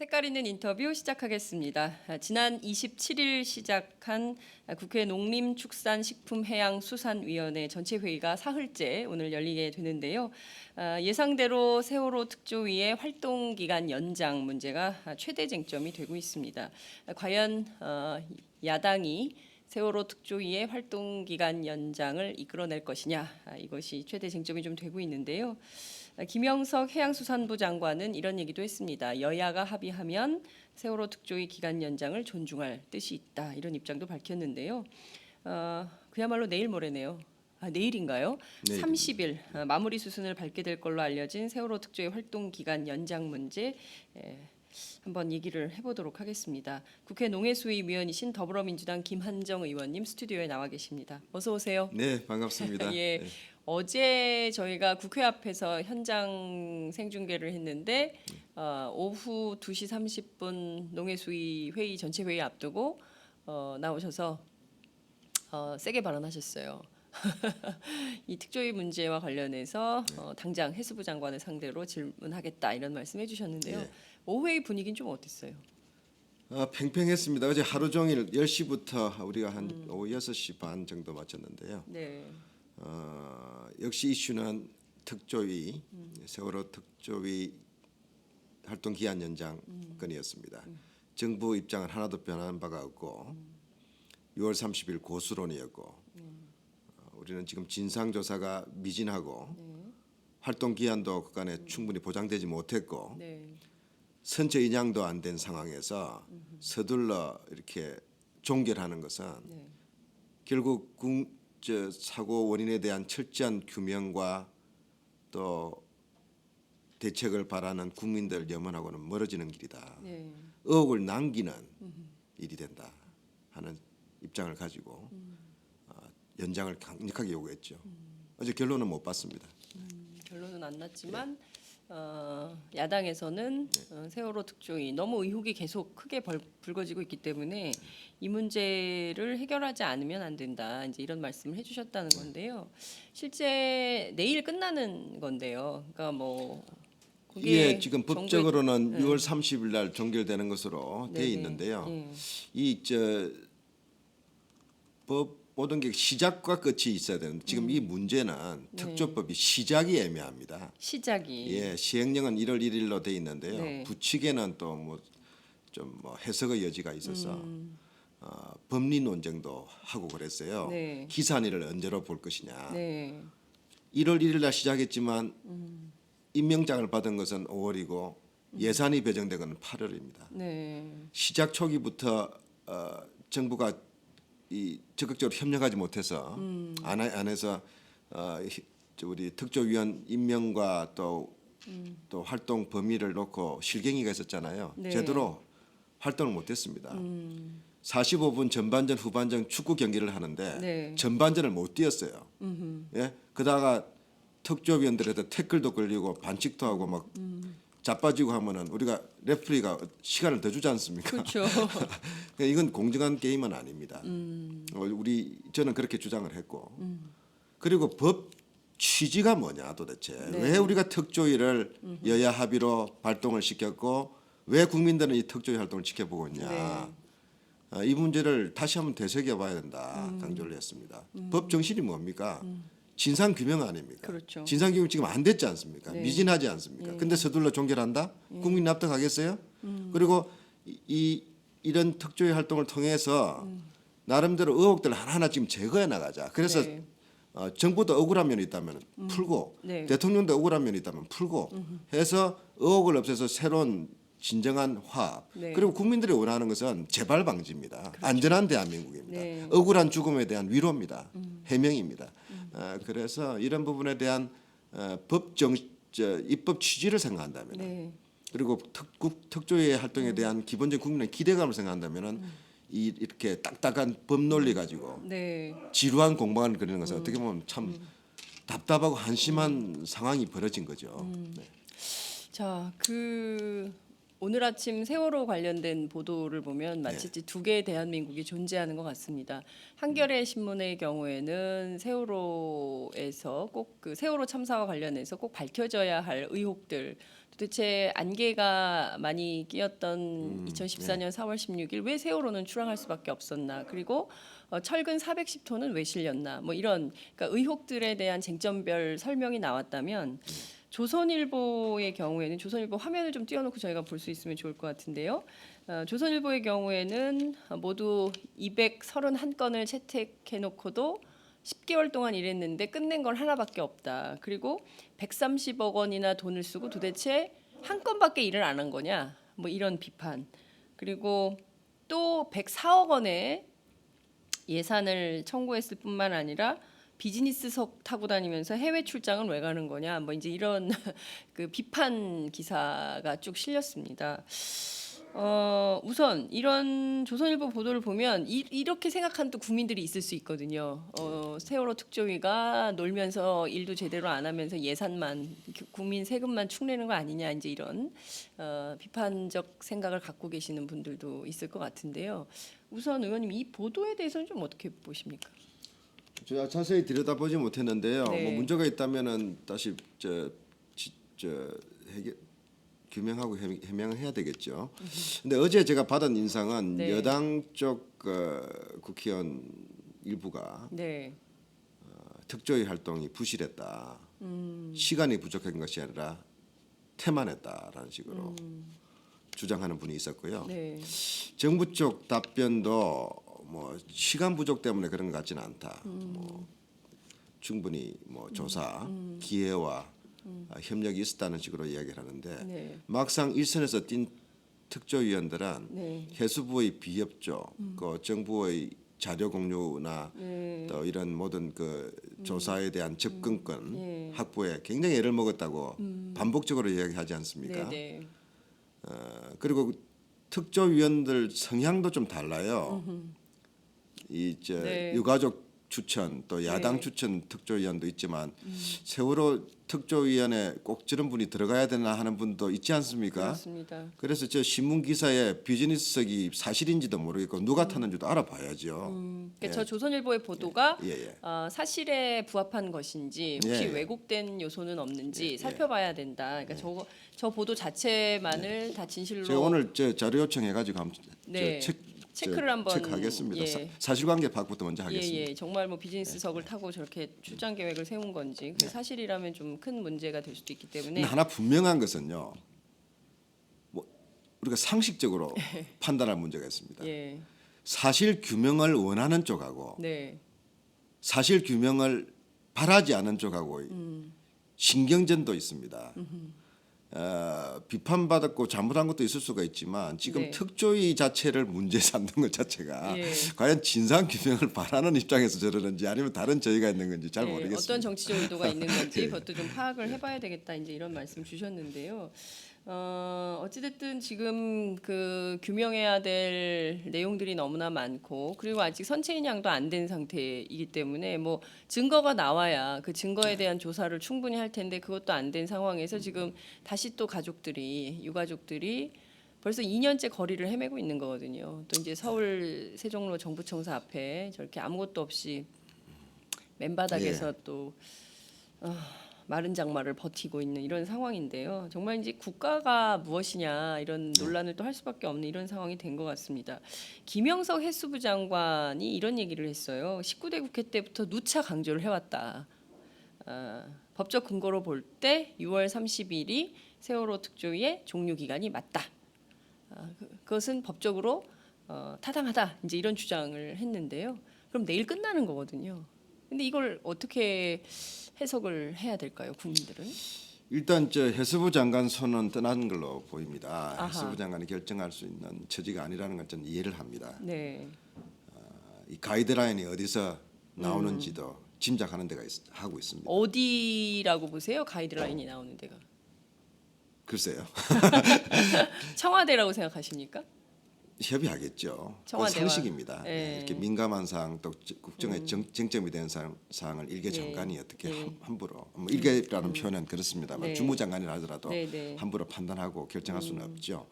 색깔 있는 인터뷰 시작하겠습니다. 지난 27일 시작한 국회 농림축산식품해양수산위원회 전체 회의가 사흘째 오늘 열리게 되는데요. 예상대로 세월호 특조위의 활동 기간 연장 문제가 최대 쟁점이 되고 있습니다. 과연 야당이 세월호 특조위의 활동 기간 연장을 이끌어낼 것이냐, 이것이 최대 쟁점이 좀 되고 있는데요. 김영석 해양수산부 장관은 이런 얘기도 했습니다. 여야가 합의하면 세월호 특조위 기간 연장을 존중할 뜻이 있다, 이런 입장도 밝혔는데요. 그야말로 내일 모레네요. 내일인가요? 내일입니다. 30일 마무리 수순을 밟게 될 걸로 알려진 세월호 특조위 활동 기간 연장 문제 한번 얘기를 해보도록 하겠습니다. 국회 농해수위위원이신 더불어민주당 김한정 의원님 스튜디오에 나와 계십니다. 어서 오세요. 네, 반갑습니다. 예. 네. 어제 저희가 국회 앞에서 현장 생중계를 했는데 오후 2시 30분 농해수위 회의 전체 회의 앞두고 나오셔서 세게 발언하셨어요. 이 특조위 문제와 관련해서 당장 해수부 장관을 상대로 질문하겠다, 이런 말씀해 주셨는데요. 네. 오후 회의 분위기는 좀 어땠어요? 팽팽했습니다. 어제 하루 종일 10시부터 우리가 한 오후 6시 반 정도 마쳤는데요. 네. 역시 이슈는 특조위, 세월호 특조위 활동 기한 연장 건이었습니다. 정부 입장은 하나도 변한 바가 없고 6월 30일 고수론이었고 우리는 지금 진상조사가 미진하고 활동 기한도 그간에 충분히 보장되지 못했고 네. 선처 인양도 안 된 상황에서 서둘러 이렇게 종결하는 것은 네. 결국 사고 원인에 대한 철저한 규명과 또 대책을 바라는 국민들 염원하고는 멀어지는 길이다. 네. 의혹을 남기는 일이 된다 하는 입장을 가지고 연장을 강력하게 요구했죠. 어제 결론은 못 봤습니다. 결론은 안 났지만 야당에서는 세월호 특조위 너무 의혹이 계속 크게 불거지고 있기 때문에 이 문제를 해결하지 않으면 안 된다, 이제 이런 말씀을 해주셨다는 건데요. 실제 내일 끝나는 건데요. 그러니까 뭐 그게 예, 지금 정부의- 법적으로는 6월 30일 날 종결되는 것으로 돼 네네. 있는데요. 예. 법 모든 게 시작과 끝이 있어야 되는데 지금 이 문제는 특조법이 시작이 애매합니다. 시작이 예, 시행령은 1월 1일로 돼 있는데요. 네. 부칙에는 또 뭐 좀 해석의 여지가 있어서 법리 논쟁도 하고 그랬어요. 네. 기산일을 언제로 볼 것이냐. 네. 1월 1일 날 시작했지만 임명장을 받은 것은 5월이고 예산이 배정된 것은 8월입니다. 네. 시작 초기부터 정부가 적극적으로 협력하지 못해서 안에서 우리 특조위원 임명과 또 활동 범위를 놓고 실갱이가 있었잖아요. 네. 제대로 활동을 못했습니다. 45분 전반전 후반전 축구 경기를 하는데 네. 전반전을 못 뛰었어요. 예, 그다가 특조위원들한테 태클도 걸리고 반칙도 하고 막 자빠지고 하면은 우리가 레프리가 시간을 더 주지 않습니까? 그렇죠. 이건 공정한 게임은 아닙니다. 저는 그렇게 주장을 했고 그리고 법 취지가 뭐냐 도대체 네. 왜 우리가 특조위를 여야 합의로 발동을 시켰고 왜 국민들은 이 특조위 활동을 지켜보고 있냐. 이 문제를 다시 한번 되새겨봐야 된다 강조를 했습니다. 법 정신이 뭡니까? 진상 규명 아닙니까? 그렇죠. 진상 규명 지금 안 됐지 않습니까? 네. 미진하지 않습니까? 근데 서둘러 종결한다? 국민 납득하겠어요? 그리고 이런 특조위 활동을 통해서 나름대로 의혹들 하나하나 지금 제거해 나가자. 그래서 네. 정부도 억울한 면이 있다면 풀고 네. 대통령도 억울한 면이 있다면 풀고 해서 의혹을 없애서 새로운 진정한 화합. 네. 그리고 국민들이 원하는 것은 재발 방지입니다. 안전한 대한민국입니다. 네. 억울한 죽음에 대한 위로입니다. 해명입니다. 그래서 이런 부분에 대한 입법 취지를 생각한다면 네. 그리고 특조위의 활동에 대한 기본적인 국민의 기대감을 생각한다면은 이렇게 딱딱한 법 논리 가지고 네. 지루한 공방을 그리는 것은 어떻게 보면 참 답답하고 한심한 상황이 벌어진 거죠. 네. 자, 오늘 아침 세월호 관련된 보도를 보면 마치 두 개의 대한민국이 존재하는 것 같습니다. 한겨레 신문의 경우에는 세월호에서 꼭 세월호 참사와 관련해서 꼭 밝혀져야 할 의혹들, 도대체 안개가 많이 끼었던 2014년 4월 16일 왜 세월호는 출항할 수밖에 없었나? 그리고 철근 410톤은 왜 실렸나? 뭐 이런 그러니까 의혹들에 대한 쟁점별 설명이 나왔다면 조선일보의 경우에는 조선일보 화면을 좀 띄워놓고 저희가 볼 수 있으면 좋을 것 같은데요. 조선일보의 경우에는 모두 231건을 채택해놓고도 10개월 동안 일했는데 끝낸 건 하나밖에 없다. 그리고 130억 원이나 돈을 쓰고 도대체 한 건밖에 일을 안 한 거냐? 뭐 이런 비판. 그리고 또 104억 원의 예산을 청구했을 뿐만 아니라 비즈니스석 타고 다니면서 해외 출장은 왜 가는 거냐? 뭐 이제 이런 그 비판 기사가 쭉 실렸습니다. 우선 이런 조선일보 보도를 보면 이렇게 생각하는 또 국민들이 있을 수 있거든요. 세월호 특조위가 놀면서 일도 제대로 안 하면서 예산만 국민 세금만 축내는 거 아니냐 이제 이런 비판적 생각을 갖고 계시는 분들도 있을 것 같은데요. 우선 의원님 이 보도에 대해서는 좀 어떻게 보십니까? 제가 자세히 들여다보지 못했는데요. 네. 뭐 문제가 있다면은 다시 규명하고 해명을 해야 되겠죠. 근데 어제 제가 받은 인상은 네. 여당 쪽 국회의원 일부가 네. 특조위 활동이 부실했다. 시간이 부족한 것이 아니라 태만했다라는 식으로 주장하는 분이 있었고요. 네. 정부 쪽 답변도 뭐 시간 부족 때문에 그런 것 같지는 않다. 뭐 충분히 뭐 조사 기회와 협력이 있었다는 식으로 이야기를 하는데 네. 막상 일선에서 뛴 특조위원들은 네. 해수부의 비협조, 그 정부의 자료 공유나 네. 또 이런 모든 그 조사에 대한 접근권 네. 확보에 굉장히 애를 먹었다고 반복적으로 이야기하지 않습니까? 네. 네. 그리고 특조위원들 성향도 좀 달라요. 네. 유가족 추천 또 야당 네. 추천 특조위원도 있지만 세월호 특조위원회 꼭 저런 분이 들어가야 되나 하는 분도 있지 않습니까? 그렇습니다. 그래서 저 신문 기사에 비즈니스석이 사실인지도 모르겠고 누가 탔는지도 알아봐야죠. 그러니까 저 조선일보의 보도가 예. 사실에 부합한 것인지 혹시 예, 예. 왜곡된 요소는 없는지 예. 살펴봐야 된다. 그러니까 저 보도 자체만을 다 진실로 제가 오늘 저 자료 요청해가지고 한번 네. 체크를 한번 체크하겠습니다. 예. 사실관계 파악부터 먼저 하겠습니다. 예. 정말 뭐 비즈니스석을 타고 저렇게 출장 계획을 세운 건지 그게 사실이라면 좀 큰 문제가 될 수도 있기 때문에 근데 하나 분명한 것은요. 뭐 우리가 상식적으로 판단할 문제가 있습니다. 예. 사실 규명을 원하는 쪽하고 네. 사실 규명을 바라지 않은 쪽하고 신경전도 있습니다. 비판받았고 잘못한 것도 있을 수가 있지만 지금 네. 특조위 자체를 문제 삼는 것 자체가 예. 과연 진상 규명을 바라는 입장에서 저러는지 아니면 다른 저희가 있는 건지 잘 네, 모르겠습니다. 어떤 정치적 의도가 있는 건지 예. 그것도 좀 파악을 해봐야 되겠다 이제 이런 말씀 주셨는데요. 어찌됐든 지금 그 규명해야 될 내용들이 너무나 많고 그리고 아직 선체인 양도 안 된 상태이기 때문에 뭐 증거가 나와야 그 증거에 대한 조사를 충분히 할 텐데 그것도 안 된 상황에서 지금 다시 또 유가족들이 벌써 2년째 거리를 헤매고 있는 거거든요. 또 이제 서울 세종로 정부청사 앞에 저렇게 아무것도 없이 맨바닥에서 또 마른 장마를 버티고 있는 이런 상황인데요. 정말 이제 국가가 무엇이냐 이런 논란을 또 할 수밖에 없는 이런 상황이 된 것 같습니다. 김영석 해수부 장관이 이런 얘기를 했어요. 19대 국회 때부터 누차 강조를 해왔다. 법적 근거로 볼 때 6월 30일이 세월호 특조위의 종료 기간이 맞다. 그것은 법적으로 타당하다. 이제 이런 주장을 했는데요. 그럼 내일 끝나는 거거든요. 근데 이걸 어떻게 해석을 해야 될까요, 국민들은? 일단 저 해수부 장관 손은 떠난 걸로 보입니다. 아하. 해수부 장관이 결정할 수 있는 처지가 아니라는 건 저는 이해를 합니다. 네. 이 가이드라인이 어디서 나오는지도 짐작하는 데가 하고 있습니다. 어디라고 보세요? 가이드라인이 나오는 데가. 글쎄요. 청와대라고 생각하십니까? 협의하겠죠. 그건 청와대와. 상식입니다. 예. 이렇게 민감한 사항 또 국정의 쟁점이 된 사항을 일개 예. 장관이 어떻게 예. 함부로 뭐 일개라는 표현은 그렇습니다만 네. 주무장관이라 하더라도 네. 함부로 판단하고 결정할 수는 없죠.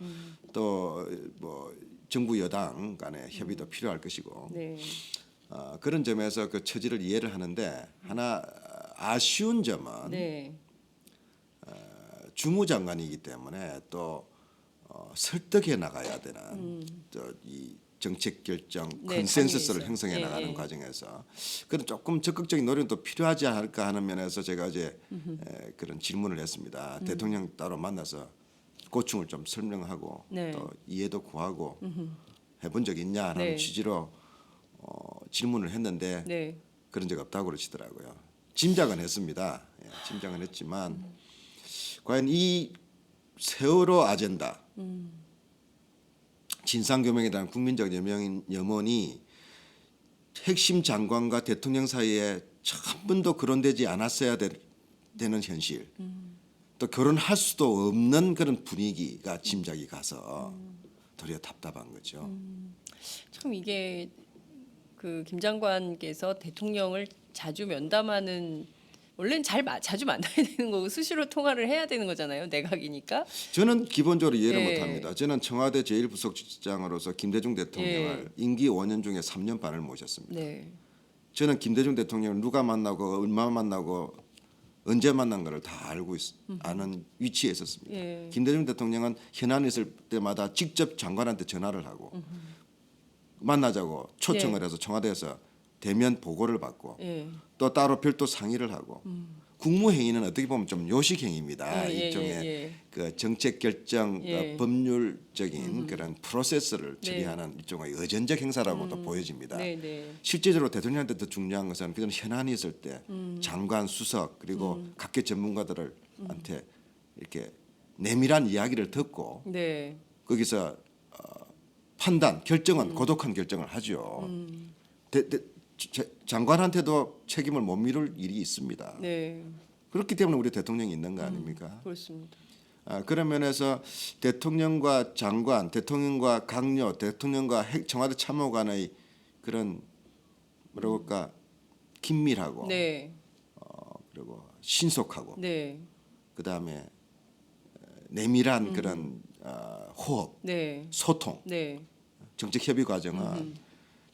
또 뭐 정부 여당 간의 협의도 필요할 것이고 네. 그런 점에서 그 처지를 이해를 하는데 하나 아쉬운 점은 네. 주무장관이기 때문에 또 설득해 나가야 되는 또 이 정책 결정 네, 컨센서스를 단위에서. 형성해 예, 나가는 예. 과정에서 그런 조금 적극적인 노력도 필요하지 않을까 하는 면에서 제가 어제 그런 질문을 했습니다. 대통령 따로 만나서 고충을 좀 설명하고 네. 또 이해도 구하고 해본 적 있냐 하는 네. 취지로 질문을 했는데 네. 그런 적 없다고 그러시더라고요. 짐작은 했습니다. 예, 짐작은 했지만 과연 이 세월호 아젠다 진상규명에 대한 국민적 염원이 핵심 장관과 대통령 사이에 한 번도 거론되지 않았어야 되는 현실 또 결혼할 수도 없는 그런 분위기가 짐작이 가서 도리어 답답한 거죠. 참 이게 그 김 장관께서 대통령을 자주 면담하는 원래는 자주 만나야 되는 거고 수시로 통화를 해야 되는 거잖아요. 내각이니까. 저는 기본적으로 이해를 예. 못합니다. 저는 청와대 제1부속실장으로서 김대중 대통령을 임기 5년 중에 3년 반을 모셨습니다. 네. 저는 김대중 대통령을 누가 만나고 얼마 만나고 언제 만난 거를 다 알고 아는 위치에 있었습니다. 예. 김대중 대통령은 현안이 있을 때마다 직접 장관한테 전화를 하고 만나자고 초청을 해서 청와대에서 대면 보고를 받고 예. 또 따로 별도 상의를 하고 국무행위는 어떻게 보면 좀 요식행위입니다. 예, 예, 일종의 예. 그 정책 결정 예. 법률적인 그런 프로세스를 네. 처리하는 일종의 의전적 행사라고도 보여집니다. 네, 네. 실제적으로 대통령한테 더 중요한 것은 그런 현안이 있을 때 장관, 수석 그리고 각계 전문가들한테 이렇게 내밀한 이야기를 듣고 네. 거기서 판단, 결정은 고독한 결정을 하죠. 장관한테도 책임을 못 미룰 일이 있습니다. 네. 그렇기 때문에 우리 대통령이 있는 거 아닙니까? 그렇습니다. 그런 면에서 대통령과 장관, 대통령과 강요, 대통령과 청와대 참모 간의 그런 뭐라고 할까 긴밀하고 네. 그리고 신속하고 네. 그다음에 내밀한 그런 호흡, 네. 소통, 네. 정책 협의 과정은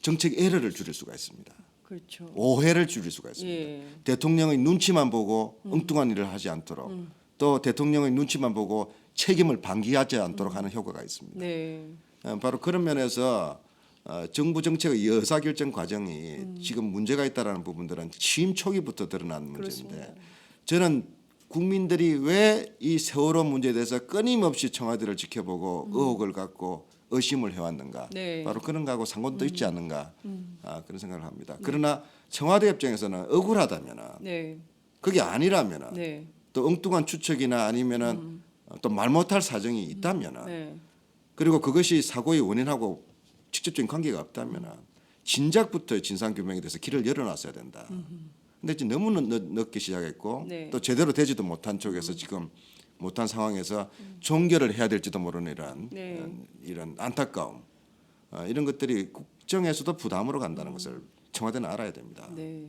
정책 에러를 줄일 수가 있습니다. 그렇죠. 오해를 줄일 수가 있습니다. 예. 대통령의 눈치만 보고 엉뚱한 일을 하지 않도록 또 대통령의 눈치만 보고 책임을 방기하지 않도록 하는 효과가 있습니다. 네. 바로 그런 면에서 정부 정책의 의사결정 과정이 지금 문제가 있다라는 부분들은 취임 초기부터 드러난 문제인데 그렇습니다. 저는 국민들이 왜 이 세월호 문제에 대해서 끊임없이 청와대를 지켜보고 의혹을 갖고 의심을 해왔는가. 네. 바로 그런 거하고 상관도 있지 않는가 그런 생각을 합니다. 그러나 청와대 입장에서는 억울하다면 네. 그게 아니라면 네. 또 엉뚱한 추측이나 아니면은 또 말 못할 사정이 있다면 네. 그리고 그것이 사고의 원인하고 직접적인 관계가 없다면 진작부터 진상규명에 대해서 길을 열어놨어야 된다. 근데 지금 너무 늦게 시작했고 네. 또 제대로 되지도 못한 쪽에서 지금 못한 상황에서 종결을 해야 될지도 모르는 네. 이런 안타까움 이런 것들이 국정에서도 부담으로 간다는 것을 청와대는 알아야 됩니다. 네.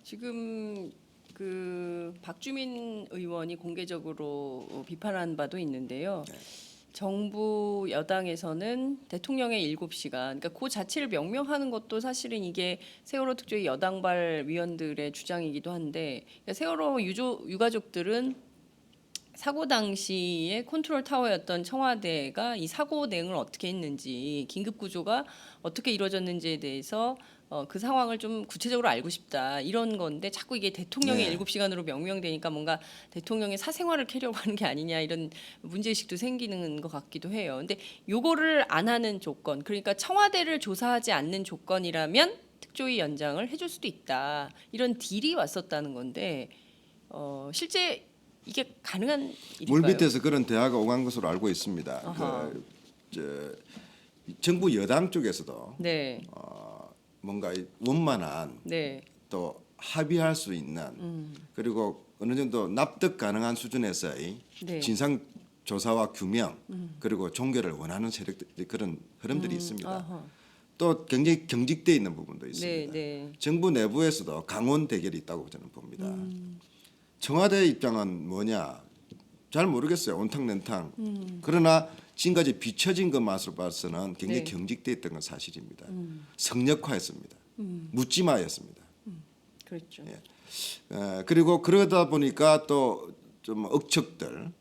지금 그 박주민 의원이 공개적으로 비판한 바도 있는데요. 정부 여당에서는 대통령의 7시간, 그러니까 그 자체를 명명하는 것도 사실은 이게 세월호 특조위 여당발 위원들의 주장이기도 한데, 그러니까 세월호 유가족들은 사고 당시에 컨트롤 타워였던 청와대가 이 사고 대응을 어떻게 했는지, 긴급 구조가 어떻게 이루어졌는지에 대해서 그 상황을 좀 구체적으로 알고 싶다 이런 건데 자꾸 이게 대통령의 네. 7시간으로 명명되니까 뭔가 대통령의 사생활을 캐려고 하는 게 아니냐 이런 문제의식도 생기는 것 같기도 해요. 근데 요거를 안 하는 조건, 그러니까 청와대를 조사하지 않는 조건이라면 특조위 연장을 해줄 수도 있다 이런 딜이 왔었다는 건데 실제 이게 가능한 일인가요? 물밑에서 그런 대화가 오간 것으로 알고 있습니다. 아하. 정부 여당 쪽에서도 네, 뭔가 원만한 네, 또 합의할 수 있는 그리고 어느 정도 납득 가능한 수준에서의 네. 진상 조사와 규명 그리고 종결을 원하는 세력들 그런 흐름들이 있습니다. 아하. 또 굉장히 경직돼 있는 부분도 네, 있습니다. 네, 정부 내부에서도 강원 대결이 있다고 저는 봅니다. 청와대 입장은 뭐냐? 잘 모르겠어요. 온탕냉탕. 그러나 지금까지 비춰진 것만으로 봐서는 굉장히 네. 경직돼 있던 건 사실입니다. 성역화했습니다. 묻지마였습니다. 그렇죠. 그리고 그러다 보니까 또 좀 억척들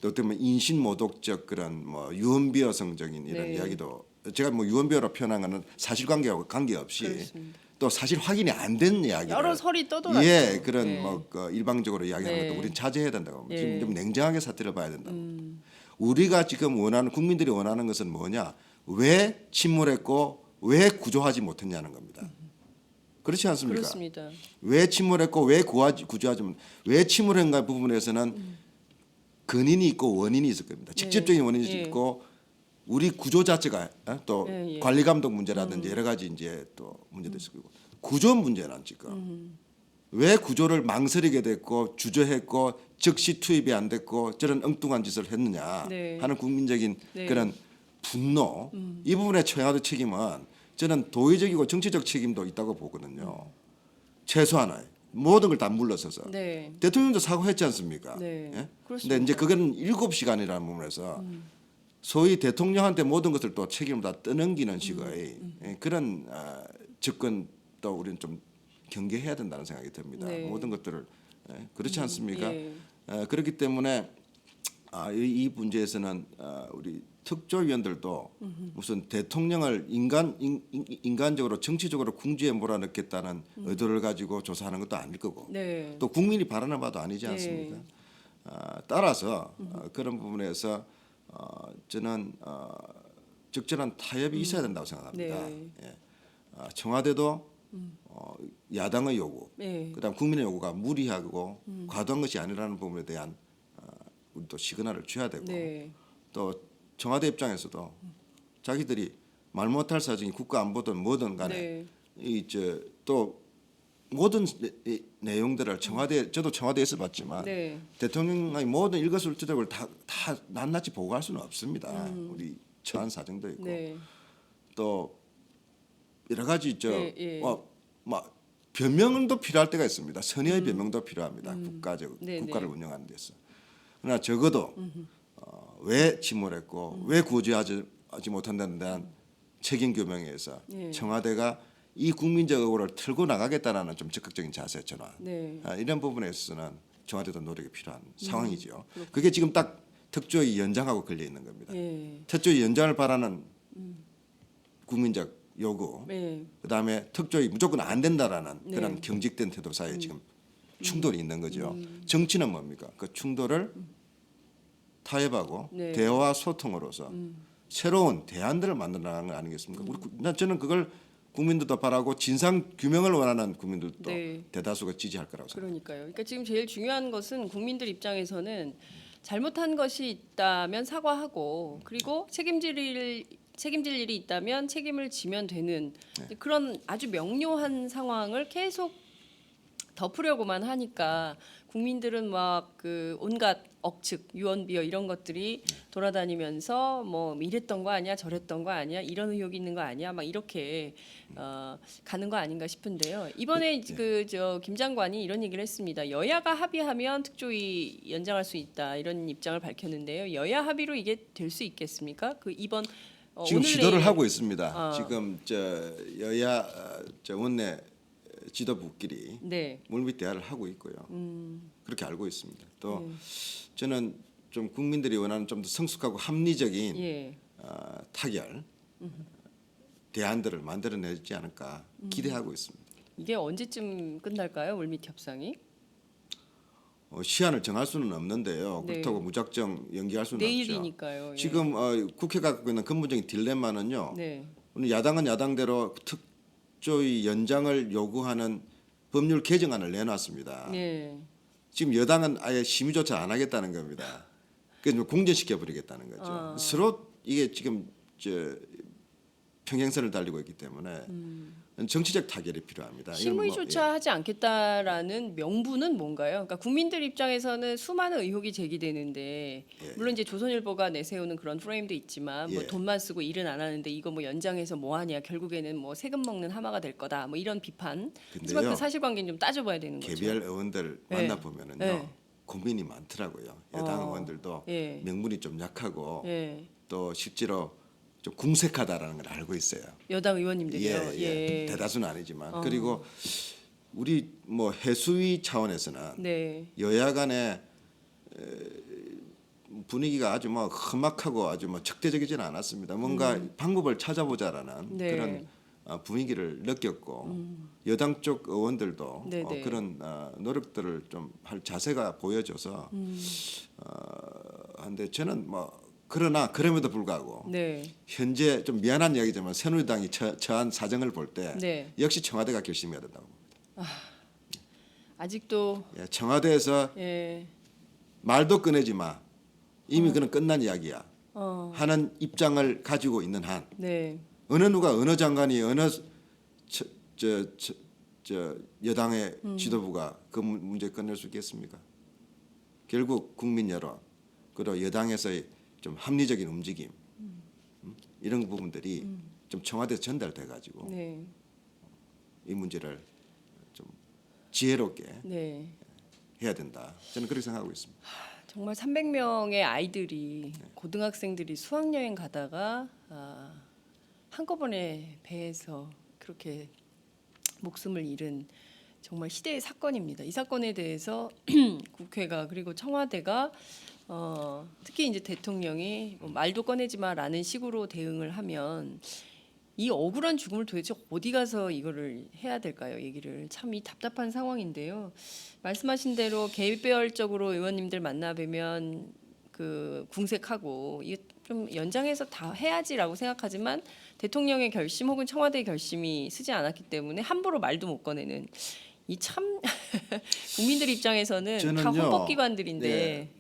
또 어떻게 보면 인신모독적 그런 뭐 유언비어성적인 이런 네. 이야기도 제가 뭐 유언비어로 표현한 거는 사실관계하고 관계없이 그렇습니다. 또 사실 확인이 안 된 이야기를 여러 설이 떠돌았죠. 예 그런 네. 그 일방적으로 이야기하는 네. 것도 우리는 자제해야 된다고 봅니다. 지금 예. 좀 냉정하게 사태를 봐야 된다고. 우리가 지금 원하는 국민들이 원하는 것은 뭐냐? 왜 침몰했고 왜 구조하지 못했냐는 겁니다. 그렇지 않습니까? 그렇습니다. 왜 침몰했고 왜 구조하지 왜 침몰했는가 부분에서는 근인이 있고 원인이 있을 겁니다. 직접적인 원인이 예. 있고 우리 구조 자체가 또 예, 예. 관리 감독 문제라든지 여러 가지 이제 또 문제도 있을 거고 구조 문제는 지금 왜 구조를 망설이게 됐고 주저했고 즉시 투입이 안 됐고 저런 엉뚱한 짓을 했느냐 네. 하는 국민적인 네. 그런 분노 이 부분에 청와대 책임은 저는 도의적이고 정치적 책임도 있다고 보거든요. 최소한의 모든 걸 다 물러서서 네. 대통령도 사과했지 않습니까? 네. 예? 그렇습니다. 근데 이제 그건 7시간이라는 부분에서 소위 대통령한테 모든 것을 또 책임을 다 떠넘기는 식의 예, 그런 접근도 우리는 좀 경계해야 된다는 생각이 듭니다. 네. 모든 것들을 그렇지 않습니까? 예. 그렇기 때문에 이 문제에서는 우리 특조위원들도 무슨 대통령을 인간적으로 정치적으로 궁지에 몰아넣겠다는 의도를 가지고 조사하는 것도 아닐 거고 네. 또 국민이 바라는 바도 아니지 네. 않습니까? 따라서 그런 부분에서 저는 적절한 타협이 있어야 된다고 생각합니다. 네. 예. 청와대도 야당의 요구, 네. 그다음 국민의 요구가 무리하고 과도한 것이 아니라는 부분에 대한 우리 또 시그널을 줘야 되고 네. 또 청와대 입장에서도 자기들이 말 못할 사정이 국가 안보든 뭐든 간에 네. 또 모든 내용들을 저도 청와대에서 봤지만 네. 대통령의 모든 일거수일투족을 다 낱낱이 보고할 수는 없습니다. 우리 처한 사정도 있고 네. 또 여러 가지 예, 예. 막 변명도 필요할 때가 있습니다. 선의의 변명도 필요합니다. 네, 국가를 네. 운영하는 데서. 그러나 적어도 왜 침몰했고 왜 구제하지 못한다는 데한 책임 규명에서 예. 청와대가 이 국민적 의혹을 틀고 나가겠다라는 좀 적극적인 자세 전환 네. 이런 부분에 있어서는 청와대도 노력이 필요한 상황이죠. 그게 지금 딱 특조위 연장하고 걸려 있는 겁니다. 예. 특조위 연장을 바라는 국민적 요구, 네. 그다음에 특조위 무조건 안 된다라는 네. 그런 경직된 태도 사이에 지금 충돌이 있는 거죠. 정치는 뭡니까? 그 충돌을 타협하고 네. 대화와 소통으로서 새로운 대안들을 만들어 나가는 거 아니겠습니까? 저는 그걸 국민들도 바라고 진상 규명을 원하는 국민들도 네. 대다수가 지지할 거라고 생각합니다. 그러니까요. 그러니까 지금 제일 중요한 것은 국민들 입장에서는 잘못한 것이 있다면 사과하고 그리고 책임질 일이 있다면 책임을 지면 되는 그런 아주 명료한 상황을 계속 덮으려고만 하니까 국민들은 막 그 온갖 억측, 유언비어 이런 것들이 돌아다니면서 뭐 이랬던 거 아니야, 저랬던 거 아니야, 이런 의혹이 있는 거 아니야, 막 이렇게 가는 거 아닌가 싶은데요. 이번에 그 김 장관이 이런 얘기를 했습니다. 여야가 합의하면 특조위 연장할 수 있다 이런 입장을 밝혔는데요. 여야 합의로 이게 될 수 있겠습니까? 그 이번 지금 오늘 시도를 내일- 하고 있습니다. 지금 여야 원내 지도부끼리 네. 물밑 대화를 하고 있고요. 그렇게 알고 있습니다. 또 저는 좀 국민들이 원하는 좀 더 성숙하고 합리적인 예. 타결 대안들을 만들어내지 않을까 기대하고 있습니다. 이게 언제쯤 끝날까요? 물밑 협상이? 시한을 정할 수는 없는데요. 네. 그렇다고 무작정 연기할 수는 없죠. 내일이니까요. 예. 지금 국회가 갖고 있는 근본적인 딜레마는요. 네. 오늘 야당은 야당대로 특조위 연장을 요구하는 법률 개정안을 내놨습니다. 네. 지금 여당은 아예 심의조차 안 하겠다는 겁니다. 그래서 공전시켜 버리겠다는 거죠. 서로 이게 지금 평행선을 달리고 있기 때문에 정치적 타결이 필요합니다. 이건 뭐, 심의조차 하지 않겠다라는 명분은 뭔가요? 그러니까 국민들 입장에서는 수많은 의혹이 제기되는데 물론 이제 조선일보가 내세우는 그런 프레임도 있지만 뭐 예. 돈만 쓰고 일은 안 하는데 이거 뭐 연장해서 뭐 하냐 결국에는 뭐 세금 먹는 하마가 될 거다 뭐 이런 비판. 하지만 근데요, 그 사실관계는 좀 따져봐야 되는 거죠. 개별 의원들 네. 만나 보면은요 네. 고민이 많더라고요. 여당 의원들도 예. 명분이 좀 약하고 예. 또 실제로 좀 궁색하다라는 걸 알고 있어요. 여당 의원님들이요. 예. 대다수는 아니지만 그리고 우리 뭐 해수위 차원에서는 네. 여야 간에 분위기가 아주 뭐 험악하고 아주 뭐 적대적이지는 않았습니다. 뭔가 방법을 찾아보자라는 네. 그런 분위기를 느꼈고 여당 쪽 의원들도 네네. 그런 노력들을 좀 할 자세가 보여져서 한데 저는 뭐 그러나 그럼에도 불구하고 네. 현재 좀 미안한 이야기지만 새누리당이 처한 사정을 볼 때 네. 역시 청와대가 결심해야 된다고 봅니다. 아직도 예, 청와대에서 예. 말도 꺼내지 마. 이미 그는 끝난 이야기야. 어. 하는 입장을 가지고 있는 한 네. 어느 누가 어느 장관이 어느 저 여당의 지도부가 그 문제 끝낼 수 있겠습니까? 결국 국민 여론 그리고 여당에서의 좀 합리적인 움직임 이런 부분들이 좀 청와대 전달돼 가지고 네. 이 문제를 좀 지혜롭게 네. 해야 된다. 저는 그렇게 생각하고 있습니다. 정말 300명의 아이들이 고등학생들이 수학여행 가다가 한꺼번에 배에서 그렇게 목숨을 잃은 정말 시대의 사건입니다. 이 사건에 대해서 국회가 그리고 청와대가 특히 이제 대통령이 뭐 말도 꺼내지 마라는 식으로 대응을 하면 이 억울한 죽음을 도대체 어디 가서 이거를 해야 될까요? 얘기를 참 이 답답한 상황인데요. 말씀하신 대로 개별적으로 의원님들 만나 뵈면 그 궁색하고 이게 좀 연장해서 다 해야지라고 생각하지만 대통령의 결심 혹은 청와대의 결심이 쓰지 않았기 때문에 함부로 말도 못 꺼내는 이 참 국민들 입장에서는 다 저는요, 헌법기관들인데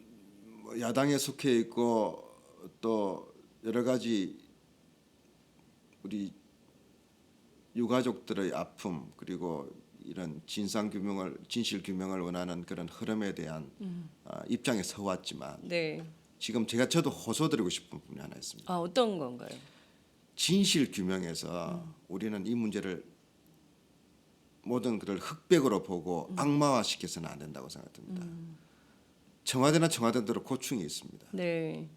뭐 야당에 속해 있고 또 여러 가지 우리 유가족들의 아픔 그리고 이런 진실 규명을 원하는 그런 흐름에 대한 입장에 서왔지만 네. 지금 저도 호소드리고 싶은 부분이 하나 있습니다. 어떤 건가요? 진실 규명에서 우리는 이 문제를 모든 그를 흑백으로 보고 악마화시켜서는 안 된다고 생각합니다. 청와대나 청와대대로 고충이 있습니다. 네.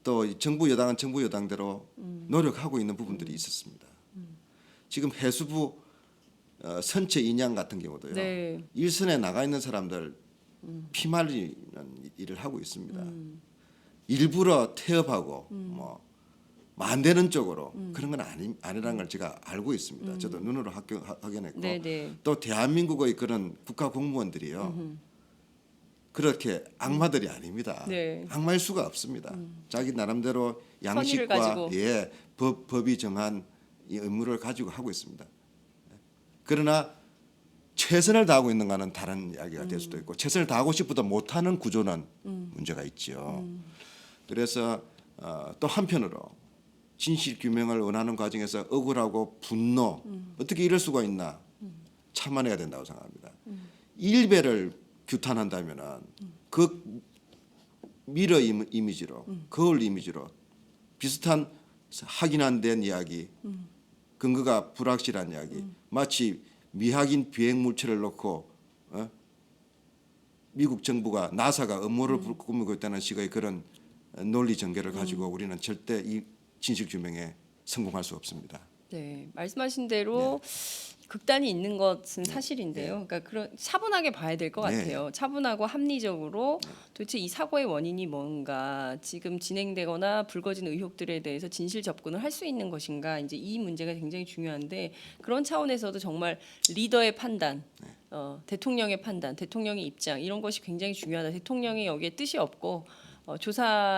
또 정부 여당은 정부 여당대로 노력하고 있는 부분들이 있었습니다. 지금 해수부 선체 인양 같은 경우도요. 네. 일선에 나가 있는 사람들 피말리는 일을 하고 있습니다. 일부러 태업하고 뭐 안 되는 쪽으로 그런 건 아니라는 걸 제가 알고 있습니다. 저도 눈으로 확인했고 네네. 또 대한민국의 그런 국가 공무원들이요. 그렇게 악마들이 아닙니다. 네. 악마일 수가 없습니다. 자기 나름대로 선의를 양식과 가지고. 법이 정한 이 의무를 가지고 하고 있습니다. 그러나 최선을 다하고 있는가는 다른 이야기가 될 수도 있고 최선을 다하고 싶어도 못하는 구조는 문제가 있죠. 그래서 또 한편으로 진실 규명을 원하는 과정에서 억울하고 분노 어떻게 이럴 수가 있나 참아내야 된다고 생각합니다. 일배를 규탄한다면은 그 미러 이미지로 거울 이미지로 비슷한 확인 안 된 이야기 근거가 불확실한 이야기 마치 미확인 비행 물체를 놓고 미국 정부가 나사가 음모를 꾸미고 있다는 식의 그런 논리 전개를 가지고 우리는 절대 이 진실 규명에 성공할 수 없습니다. 네, 말씀하신 대로 극단이 있는 것은 사실인데요. 그러니까 그런 차분하게 봐야 될 것 네. 같아요. 차분하고 합리적으로 도대체 이 사고의 원인이 뭔가, 지금 진행되거나 불거진 의혹들에 대해서 진실 접근을 할 수 있는 것인가, 이제 이 문제가 굉장히 중요한데 그런 차원에서도 정말 리더의 판단, 대통령의 판단, 대통령의 입장 이런 것이 굉장히 중요하다. 대통령이 여기에 뜻이 없고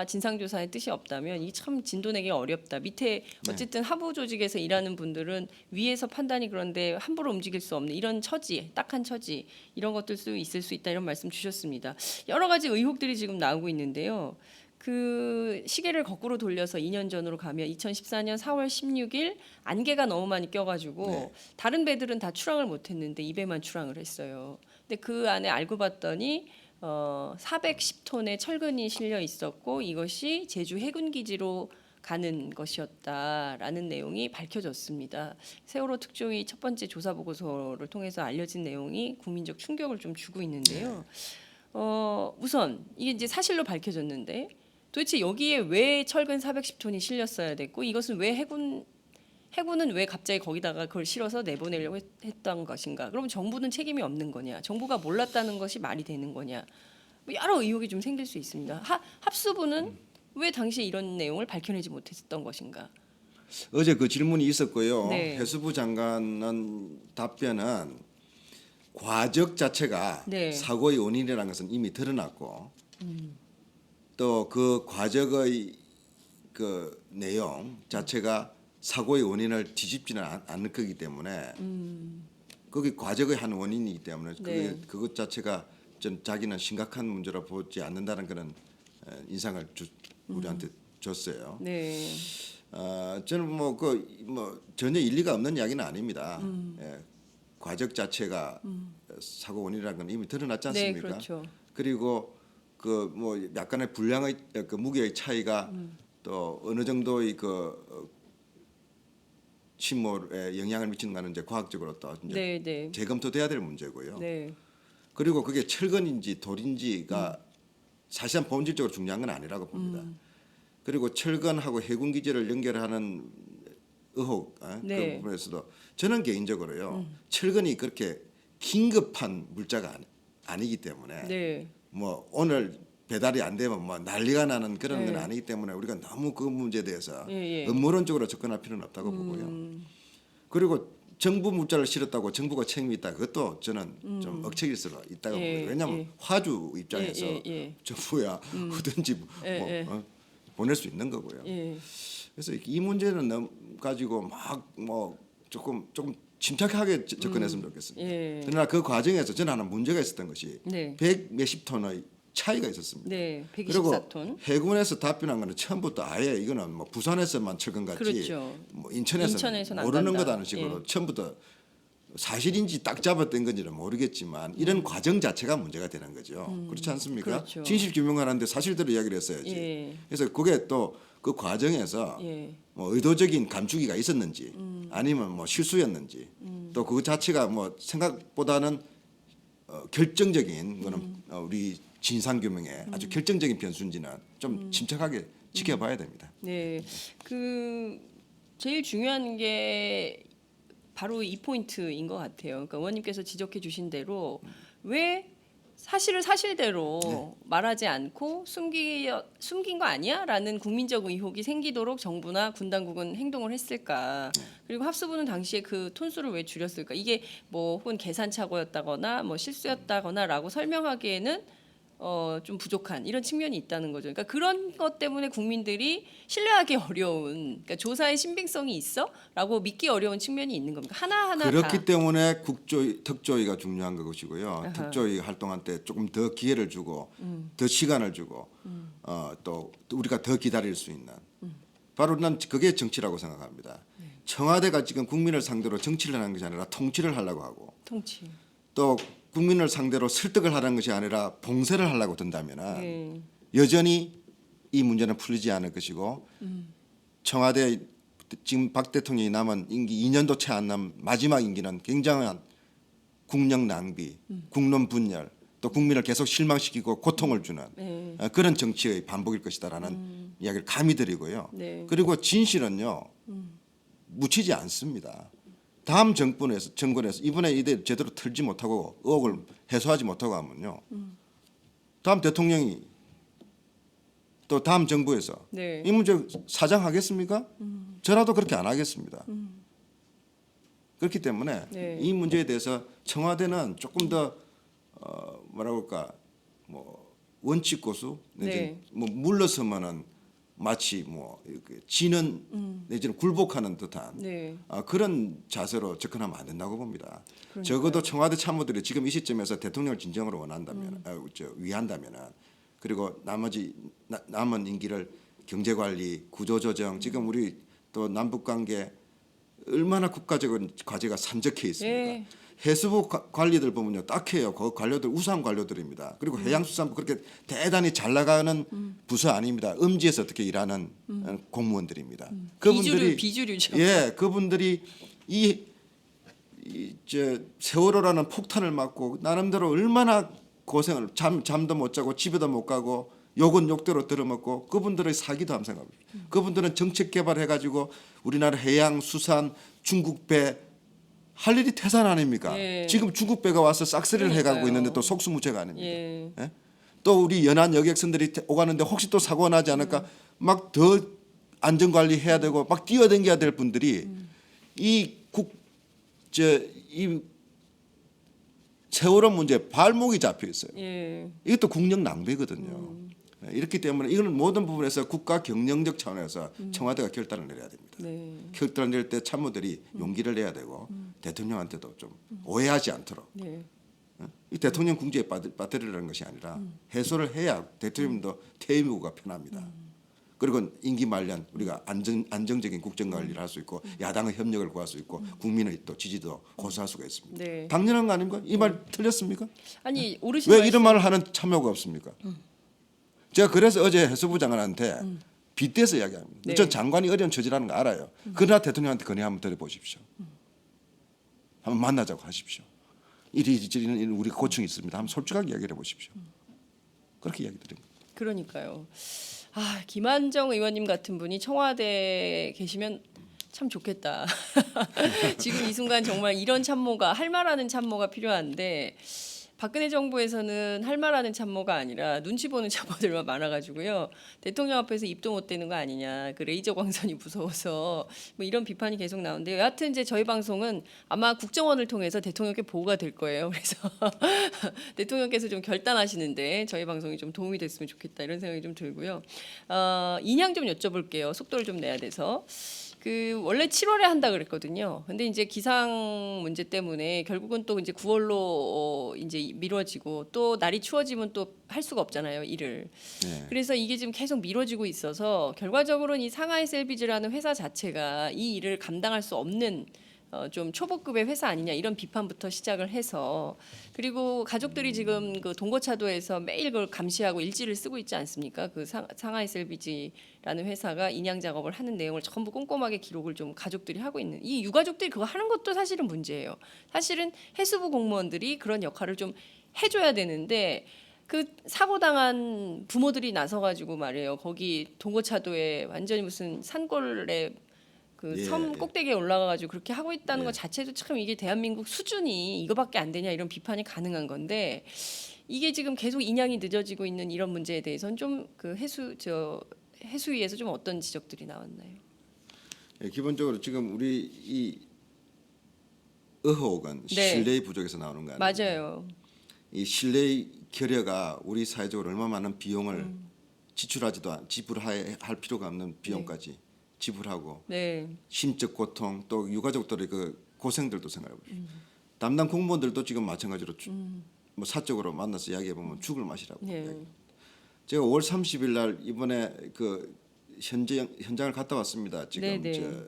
진상조사에 뜻이 없다면 이 참 진도 내기 어렵다. 밑에 어쨌든 하부 조직에서 일하는 분들은 위에서 판단이 그런데 함부로 움직일 수 없는 이런 처지, 딱한 처지 이런 것들 수 있을 수 있다 이런 말씀 주셨습니다. 여러 가지 의혹들이 지금 나오고 있는데요. 그 시계를 거꾸로 돌려서 2년 전으로 가면 2014년 4월 16일 안개가 너무 많이 껴가지고 다른 배들은 다 출항을 못했는데 이 배만 출항을 했어요. 근데 그 안에 알고 봤더니 410톤의 철근이 실려 있었고 이것이 제주 해군 기지로 가는 것이었다라는 내용이 밝혀졌습니다. 세월호 특조위 첫 번째 조사 보고서를 통해서 알려진 내용이 국민적 충격을 좀 주고 있는데요. 우선 이게 이제 사실로 밝혀졌는데 도대체 여기에 왜 철근 410톤이 실렸어야 됐고 이것은 왜 해군은 왜 갑자기 거기다가 그걸 실어서 내보내려고 했던 것인가? 그럼 정부는 책임이 없는 거냐? 정부가 몰랐다는 것이 말이 되는 거냐? 뭐 여러 의혹이 좀 생길 수 있습니다. 합수부는 왜 당시에 이런 내용을 밝혀내지 못했던 것인가? 어제 그 질문이 있었고요. 네. 해수부 장관은 답변은 과적 자체가 네. 사고의 원인이라는 것은 이미 드러났고 또 그 과적의 그 내용 자체가 사고의 원인을 뒤집지는 않을 거기 때문에 그게 과적의 한 원인이기 때문에 네. 그것 자체가 좀 자기는 심각한 문제로 보지 않는다는 그런 인상을 우리한테 줬어요. 네. 저는 뭐 전혀 일리가 없는 이야기는 아닙니다. 예, 과적 자체가 사고 원인이라는 건 이미 드러났지 네, 않습니까? 그렇죠. 그리고 그 뭐 약간의 분량의 그 무게의 차이가 또 어느 정도의 그 침몰에 영향을 미치는가는 이제 과학적으로 또 이제 네, 네. 재검토돼야 될 문제고요. 네. 그리고 그게 철근인지 돌인지가 사실상 본질적으로 중요한 건 아니라고 봅니다. 그리고 철근하고 해군 기지를 연결하는 의혹 네. 그 부분에서도 저는 개인적으로요 철근이 그렇게 긴급한 물자가 아니기 때문에 네. 뭐 오늘 배달이 안 되면 뭐 난리가 나는 그런 건 네. 아니기 때문에 우리가 너무 그 문제에 대해서 예, 예. 음모론적으로 접근할 필요는 없다고 보고요. 그리고 정부 물자를 실었다고 정부가 책임이 있다. 그것도 저는 좀 억측일 수 있다고 예, 보고요. 왜냐하면 예. 화주 입장에서 예. 정부야 어든지 예, 뭐 예. 보낼 수 있는 거고요. 예. 그래서 이 문제는 가지고 막 뭐 조금 침착하게 접근했으면 좋겠습니다. 예. 그러나 그 과정에서 저는 하나 문제가 있었던 것이 네. 100 몇십 톤의 차이가 있었습니다. 네. 그리고 124톤. 해군에서 답변한 거는 처음부터 아예 이거는 뭐 부산에서만 철근 같지 그렇죠. 뭐 인천에서는 인천에서는 안 모르는 간다. 거다는 식으로 예. 처음부터 사실인지 딱 잡았던 건지는 모르겠지만 이런 과정 자체가 문제가 되는 거죠. 그렇지 않습니까? 그렇죠. 진실 규명하는데 사실대로 이야기를 했어야지. 예. 그래서 그게 또 그 과정에서 예. 뭐 의도적인 감추기가 있었는지 아니면 뭐 실수였는지 또 그 자체가 뭐 생각보다는 결정적인 거는 우리 진상 규명에 아주 결정적인 변수인지는 좀 침착하게 지켜봐야 됩니다. 네. 그 제일 중요한 게 바로 이 포인트인 것 같아요. 그러니까 의원님께서 지적해 주신 대로 왜 사실을 사실대로 말하지 않고 숨긴 거 아니야?라는 국민적 의혹이 생기도록 정부나 군 당국은 행동을 했을까? 그리고 합수부는 당시에 그 톤수를 왜 줄였을까? 이게 뭐 혹은 계산착오였다거나 뭐 실수였다거나라고 설명하기에는 좀 부족한 이런 측면이 있다는 거죠. 그러니까 그런 것 때문에 국민들이 신뢰하기 어려운, 그러니까 조사의 신빙성이 있어라고 믿기 어려운 측면이 있는 겁니다. 하나하나 그렇기 다. 때문에 특조위가 중요한 것이고요. 아하. 특조위 활동할 때 조금 더 기회를 주고 더 시간을 주고 또 우리가 더 기다릴 수 있는 바로 난 그게 정치라고 생각합니다. 청와대가 지금 국민을 상대로 정치를 하는 것이 아니라 통치를 하려고 하고 통치. 또 국민을 상대로 설득을 하는 것이 아니라 봉쇄를 하려고 든다면 네. 여전히 이 문제는 풀리지 않을 것이고 청와대 지금 박 대통령이 남은 임기 2년도 채 안 남은 마지막 임기는 굉장한 국력 낭비, 국론 분열, 또 국민을 계속 실망시키고 고통을 주는 네. 그런 정치의 반복일 것이다라는 이야기를 감히 드리고요. 네. 그리고 진실은요 묻히지 않습니다. 다음 정권에서 이번에 이대 제대로 털지 못하고 의혹을 해소하지 못하고 하면요. 다음 대통령이 또 다음 정부에서 네. 이 문제 사장하겠습니까? 저라도 그렇게 안 하겠습니다. 그렇기 때문에 네. 이 문제에 대해서 청와대는 조금 더 뭐라고 할까 뭐 원칙 고수 내지는 네. 뭐 물러서면은 마치 뭐 이렇게 지는 내지는 굴복하는 듯한 네. 그런 자세로 접근하면 안 된다고 봅니다. 그러니까요. 적어도 청와대 참모들이 지금 이 시점에서 대통령을 진정으로 원한다면, 위한다면은 그리고 나머지 남은 임기를 경제관리, 구조조정, 지금 우리 또 남북 관계 얼마나 국가적인 과제가 산적해 있습니까? 예. 해수부 관리들 보면요, 딱해요. 그 관료들 우수한 관료들입니다. 그리고 해양수산부 그렇게 대단히 잘 나가는 부서 아닙니다. 음지에서 어떻게 일하는 공무원들입니다. 비주류죠. 예, 그분들이 저 세월호라는 폭탄을 맞고 나름대로 얼마나 고생을 잠도 못 자고 집에도 못 가고 욕은 욕대로 들어먹고 그분들의 사기도 함 생각합니다. 그분들은 정책 개발해가지고 우리나라 해양 수산 중국 배 할 일이 태산 아닙니까? 예. 지금 중국 배가 와서 싹쓸이를 해가고 그러니까요. 있는데 또 속수무책 아닙니까? 예. 예? 또 우리 연안 여객선들이 오가는데 혹시 또 사고가 나지 않을까 막 더 안전관리 해야 되고 막 뛰어댕겨야 될 분들이 이 세월호 문제 발목이 잡혀 있어요. 예. 이것도 국력 낭비거든요. 이렇기 때문에 이거는 모든 부분에서 국가 경영적 차원에서 청와대가 결단을 내려야 됩니다. 네. 결단을 낼 때 참모들이 용기를 내야 되고 대통령한테도 좀 오해하지 않도록 네. 이 대통령 궁지에 빠뜨리라는 것이 아니라 해소를 해야 대통령도 퇴임후가 편합니다. 그리고 임기 말년 우리가 안정적인 국정 관리를 할 수 있고 야당의 협력을 구할 수 있고 국민의 또 지지도 호소할 수가 있습니다. 네. 당연한 거 아닙니까? 이 말 틀렸습니까? 아니 오르신 왜 말씀, 이런 말을 하는 참여가 없습니까? 제가 그래서 어제 해수부 장관한테 빗대서 이야기합니다. 네. 전 장관이 어려운 처지라는 거 알아요. 그러나 대통령한테 건의 한번 드려보십시오. 한번 만나자고 하십시오. 이런 우리 고충이 있습니다. 한번 솔직하게 이야기를 해보십시오. 그렇게 이야기 드립니다. 그러니까요. 아 김한정 의원님 같은 분이 청와대에 계시면 참 좋겠다. 지금 이 순간 정말 이런 참모가 할 말하는 참모가 필요한데 박근혜 정부에서는 할 말하는 참모가 아니라 눈치 보는 참모들만 많아가지고요. 대통령 앞에서 입도 못 대는 거 아니냐. 그 레이저 광선이 무서워서 뭐 이런 비판이 계속 나오는데요. 여하튼 이제 저희 방송은 아마 국정원을 통해서 대통령께 보고가 될 거예요. 그래서 대통령께서 좀 결단하시는데 저희 방송이 좀 도움이 됐으면 좋겠다 이런 생각이 좀 들고요. 인양 좀 여쭤볼게요. 속도를 좀 내야 돼서. 그 원래 7월에 한다 그랬거든요. 근데 이제 기상 문제 때문에 결국은 또 이제 9월로 이제 미뤄지고 또 날이 추워지면 또 할 수가 없잖아요, 일을. 네. 그래서 이게 지금 계속 미뤄지고 있어서 결과적으로는 이 상하이 셀비지라는 회사 자체가 이 일을 감당할 수 없는 좀 초보급의 회사 아니냐 이런 비판부터 시작을 해서 그리고 가족들이 지금 그 동거차도에서 매일 그걸 감시하고 일지를 쓰고 있지 않습니까? 그 상하이 셀비지라는 회사가 인양 작업을 하는 내용을 전부 꼼꼼하게 기록을 좀 가족들이 하고 있는 이 유가족들이 그거 하는 것도 사실은 문제예요. 사실은 해수부 공무원들이 그런 역할을 좀 해줘야 되는데 그 사고 당한 부모들이 나서가지고 말이에요. 거기 동거차도에 완전히 무슨 산골에 그 예, 섬 예. 꼭대기에 올라가가지고 그렇게 하고 있다는 예. 것 자체도 참 이게 대한민국 수준이 이거밖에 안 되냐 이런 비판이 가능한 건데 이게 지금 계속 인양이 늦어지고 있는 이런 문제에 대해서는 좀 그 해수위에서 좀 어떤 지적들이 나왔나요? 예, 기본적으로 지금 우리 이 의혹은 네. 신뢰의 부족에서 나오는 거 아니에요? 맞아요. 이 신뢰의 결여가 우리 사회적으로 얼마나 많은 비용을 지불할 필요가 없는 비용까지 지불하고 네, 심적 고통 또 유가족들의 그 고생들도 생각해 보십시오. 담당 공무원들도 지금 마찬가지로 뭐 사적으로 만나서 이야기해 보면 죽을 맛이라고. 네, 제가 5월 30일 날 이번에 그 현장을 갔다 왔습니다. 지금 네, 네. 저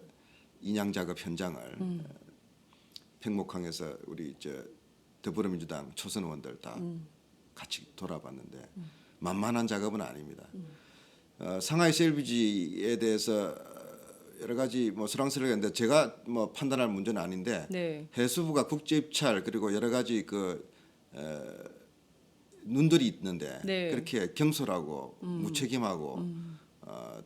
인양 작업 현장을 팽목항에서 우리 저 더불어민주당 초선 의원들 다 같이 돌아봤는데 만만한 작업은 아닙니다. 상하이 셀비지에 대해서 여러 가지 뭐 수랑스럽게 했는데 제가 뭐 판단할 문제는 아닌데 네, 해수부가 국제 입찰 그리고 여러 가지 그 눈들이 있는데 네. 그렇게 경솔하고 무책임하고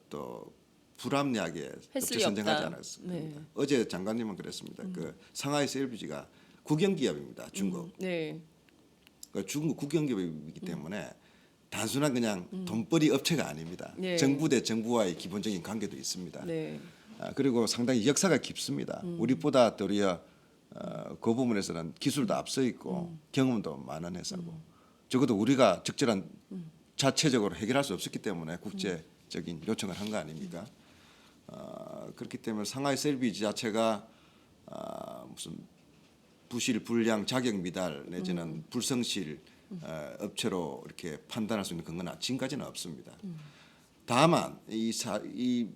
또 불합리하게 했을 업체 리 선정하지 없다. 않았습니다. 네. 어제 장관님은 그랬습니다. 그 상하이 셀비지가 국영기업입니다. 중국. 네, 그러니까 중국 국영기업이기 때문에 단순한 그냥 돈벌이 업체가 아닙니다. 네. 정부 대 정부와의 기본적인 관계도 있습니다. 네, 그리고 상당히 역사가 깊습니다. 우리보다 도리어 그 부분에서는 기술도 앞서 있고 경험도 많은 회사고 적어도 우리가 적절한 자체적으로 해결할 수 없었기 때문에 국제적인 요청을 한 거 아닙니까? 그렇기 때문에 상하이 셀비지 자체가 무슨 부실, 불량, 자격 미달 내지는 불성실 업체로 이렇게 판단할 수 있는 근거는 지금까지는 없습니다. 다만 이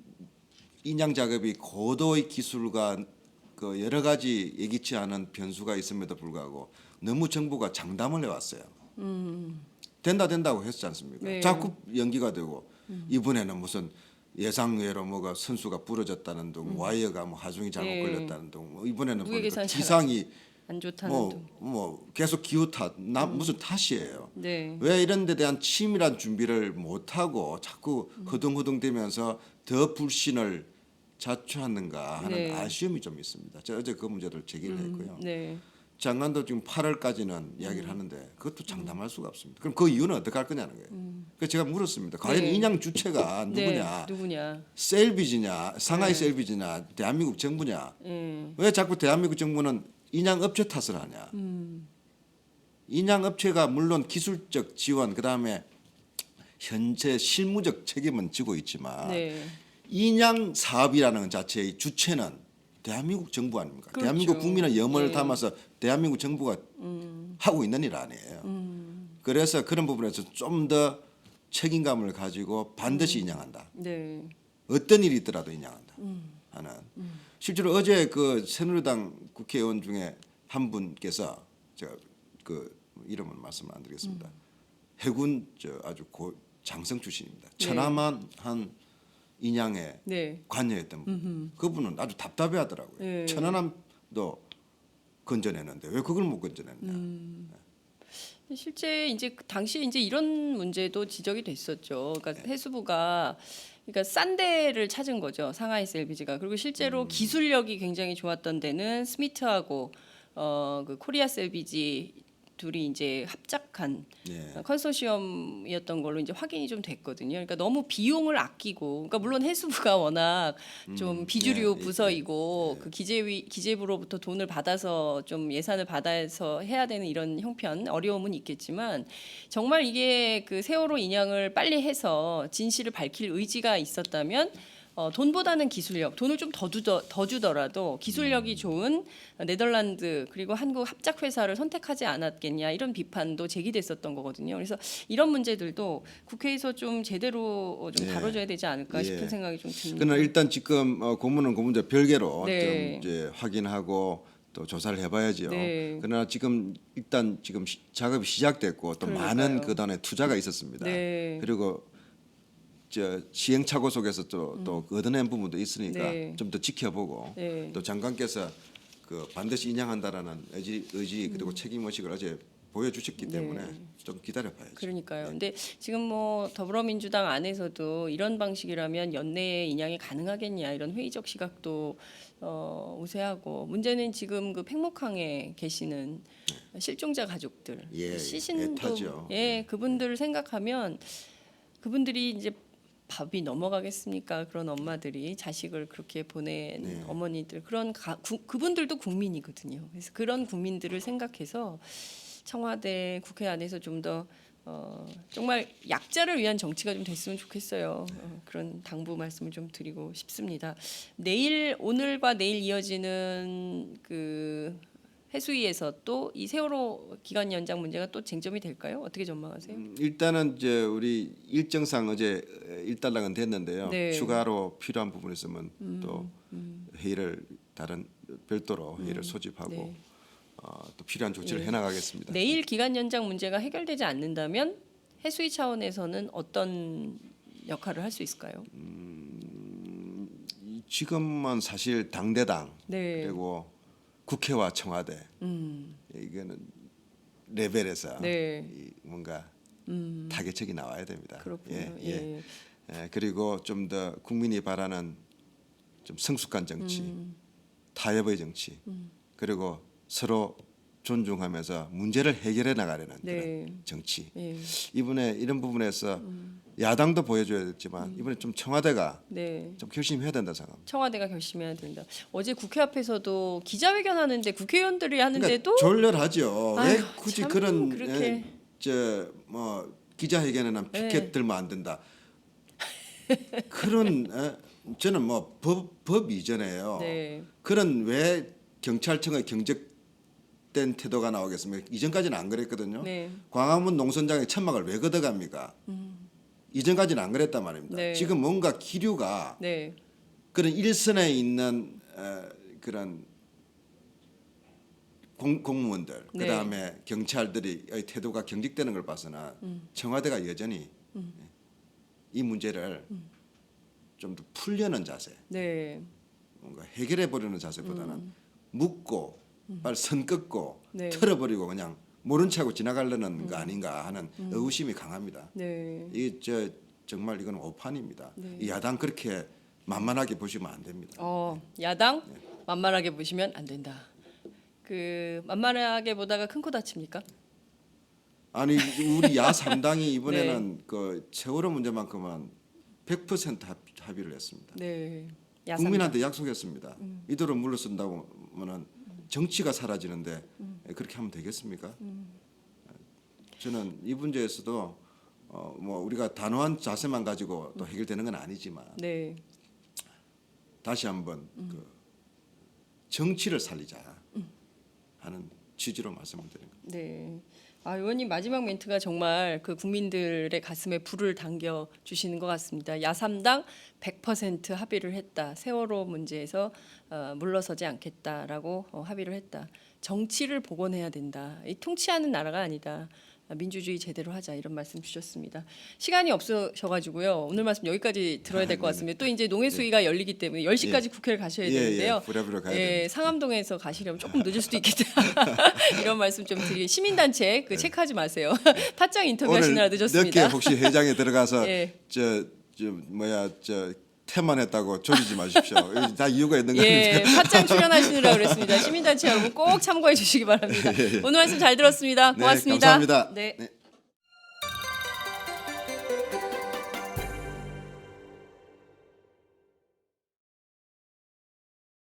인양 작업이 고도의 기술과 그 여러 가지 예기치 않은 변수가 있음에도 불구하고 너무 정부가 장담을 해왔어요. 된다고 했지 않습니까? 네. 자꾸 연기가 되고 이번에는 무슨 예상외로 뭐가 선수가 부러졌다는 둥, 와이어가 뭐 하중이 잘못 네. 걸렸다는 둥, 뭐 이번에는 무게 보니까 계산 기상이 안 좋다는 둥. 뭐 계속 기후 탓, 무슨 탓이에요. 네, 왜 이런 데 대한 치밀한 준비를 못 하고 자꾸 허둥허둥대면서 더 불신을 자초하는가 하는 네. 아쉬움이 좀 있습니다. 제가 어제 그 문제를 제기를 했고요. 네, 장관도 지금 8월까지는 이야기를 하는데 그것도 장담할 수가 없습니다. 그럼 그 이유는 어떻게 할 거냐는 거예요. 그래서 제가 물었습니다. 과연 네. 인양 주체가 누구냐? 네, 누구냐? 셀비지냐, 상하이 셀비지냐, 대한민국 정부냐? 왜 자꾸 대한민국 정부는 인양 업체 탓을 하냐? 인양 업체가 물론 기술적 지원 그다음에 현재 실무적 책임은 지고 있지만 네. 인양 사업이라는 자체의 주체는 대한민국 정부 아닙니까? 그렇죠. 대한민국 국민의 염원을 예. 담아서 대한민국 정부가 하고 있는 일 아니에요. 그래서 그런 부분에서 좀 더 책임감을 가지고 반드시 인양한다. 네. 어떤 일이 있더라도 인양한다 하는. 실제로 어제 그 새누리당 국회의원 중에 한 분께서 제가 그 이름은 말씀 안 드리겠습니다. 해군 저 아주 장성 출신입니다. 네. 천하만 한 인양에 네. 관여했던 분. 그분은 아주 답답해하더라고요. 네. 천안함도 건져내는데 왜 그걸 못 건져냈냐. 실제 이제 그 당시에 이제 이런 문제도 지적이 됐었죠. 그러니까 해수부가 그러니까 싼 데를 찾은 거죠. 상하이 셀비지가. 그리고 실제로 기술력이 굉장히 좋았던 데는 스미트하고 그 코리아 셀비지 둘이 이제 합작한 예. 컨소시엄이었던 걸로 이제 확인이 좀 됐거든요. 그러니까 너무 비용을 아끼고, 그러니까 물론 해수부가 워낙 좀 비주류 예, 부서이고 그 기재부로부터 돈을 받아서 좀 예산을 받아서 해야 되는 이런 형편 어려움은 있겠지만 정말 이게 그 세월호 인양을 빨리 해서 진실을 밝힐 의지가 있었다면. 돈보다는 기술력, 돈을 좀 더 주더라도 기술력이 좋은 네덜란드 그리고 한국 합작 회사를 선택하지 않았겠냐 이런 비판도 제기됐었던 거거든요. 그래서 이런 문제들도 국회에서 좀 제대로 좀 예. 다뤄줘야 되지 않을까 예. 싶은 생각이 좀 듭니다. 그러나 일단 지금 고문은 고문대 별개로 네. 좀 이제 확인하고 또 조사를 해봐야죠. 네. 그러나 지금 일단 지금 작업이 시작됐고 또 그러니까요. 많은 그동안에 투자가 있었습니다. 네. 그리고 저 시행착오 속에서 또 얻어낸 부분도 있으니까 네. 좀 더 지켜보고 네. 또 장관께서 그 반드시 인양한다라는 의지 그리고 책임 의식을 어제 보여주셨기 때문에 좀 기다려봐야죠. 그러니까요. 근데 지금 뭐 더불어민주당 안에서도 이런 방식이라면 연내에 인양이 가능하겠냐 이런 회의적 시각도 우세하고 문제는 지금 그 팽목항에 계시는 실종자 가족들 예, 시신도 애타죠. 예 그분들을 생각하면 그분들이 이제 밥이 넘어가겠습니까? 그런 엄마들이 자식을 그렇게 보낸 네. 어머니들 그런 그분들도 국민이거든요. 그래서 그런 국민들을 생각해서 청와대 국회 안에서 좀 더 정말 약자를 위한 정치가 좀 됐으면 좋겠어요. 그런 당부 말씀을 좀 드리고 싶습니다. 오늘과 내일 이어지는 그 해수위에서 또 이 세월호 기간 연장 문제가 또 쟁점이 될까요? 어떻게 전망하세요? 일단은 이제 우리 일정상 어제 일단락은 됐는데요. 네. 추가로 필요한 부분이 있으면 또 회의를 다른 별도로 회의를 소집하고 네. 또 필요한 조치를 예. 해나가겠습니다. 내일 기간 연장 문제가 해결되지 않는다면 해수위 차원에서는 어떤 역할을 할 수 있을까요? 지금은 사실 당대당 네. 그리고 국회와 청와대 이거는 레벨에서 네. 뭔가 타개책이 나와야 됩니다. 그렇군요. 예. 그리고 좀 더 국민이 바라는 좀 성숙한 정치, 타협의 정치, 그리고 서로 존중하면서 문제를 해결해 나가려는 네. 그런 정치. 예. 이번에 이런 부분에서 야당도 보여줘야겠지만 이번에 좀 청와대가 네. 좀 결심해야 된다 생각합니다. 청와대가 결심해야 된다. 어제 국회 앞에서도 기자회견 하는데 국회의원들이 하는데도 졸렬하죠. 왜 아유, 굳이 참 그런 그렇게. 저뭐 기자회견에는 피켓 들면 안 된다. 그런 저는 뭐 법 이전에요. 네. 그런 왜 경찰청의 경직된 태도가 나오겠습니까? 이전까지는 안 그랬거든요. 네. 광화문 농선장에 천막을 왜 걷어갑니까? 이전까지는 안 그랬단 말입니다. 네. 지금 뭔가 기류가 네. 그런 일선에 있는 그런 공무원들 네. 그다음에 경찰들이 태도가 경직되는 걸 봐서는 청와대가 여전히 이 문제를 좀 더 풀려는 자세, 네. 뭔가 해결해 보려는 자세보다는 묻고 빨리 선 긋고 네. 털어버리고 그냥 모른 척하고 지나가려는 거 아닌가 하는 의구심이 강합니다. 네. 이 정말 이건 오판입니다. 네. 이 야당 그렇게 만만하게 보시면 안 됩니다. 야당 만만하게 보시면 안 된다. 그 만만하게 보다가 큰 코 다칩니까? 아니 우리 야 3당이 이번에는 그 세월호 문제만큼은 100% 합의를 했습니다. 네. 국민한테 약속했습니다. 이대로 물러선다고면은 정치가 사라지는데 그렇게 하면 되겠습니까? 저는 이 문제에서도 뭐 우리가 단호한 자세만 가지고 또 해결되는 건 아니지만 네. 다시 한번 그 정치를 살리자 하는 취지로 말씀을 드린 겁니다. 네. 아, 의원님 마지막 멘트가 정말 그 국민들의 가슴에 불을 당겨 주시는 것 같습니다. 야삼당 100% 합의를 했다. 세월호 문제에서 물러서지 않겠다라고 합의를 했다. 정치를 복원해야 된다. 이 통치하는 나라가 아니다. 민주주의 제대로 하자 이런 말씀 주셨습니다. 시간이 없으셔가지고요. 오늘 말씀 여기까지 들어야 될 것 같습니다. 또 이제 농해수위가 열리기 때문에 10시까지 국회를 가셔야 되는데요. 부랴부랴 가야 예, 됩니다. 상암동에서 가시려면 조금 늦을 수도 있겠다. 이런 말씀 좀 드리. 시민단체 그 체크하지 마세요. 팟짱 인터뷰 하시느라 오늘 늦었습니다. 늦게 혹시 회장에 들어가서 예. 저 태만했다고 조지지 마십시오. 여기 다 이유가 있는 예, 겁니다. 팟짱 출연하시느라 그랬습니다. 시민단체 여러분 꼭 참고해 주시기 바랍니다. 오늘 말씀 잘 들었습니다. 네, 고맙습니다. 감사합니다. 네. 네.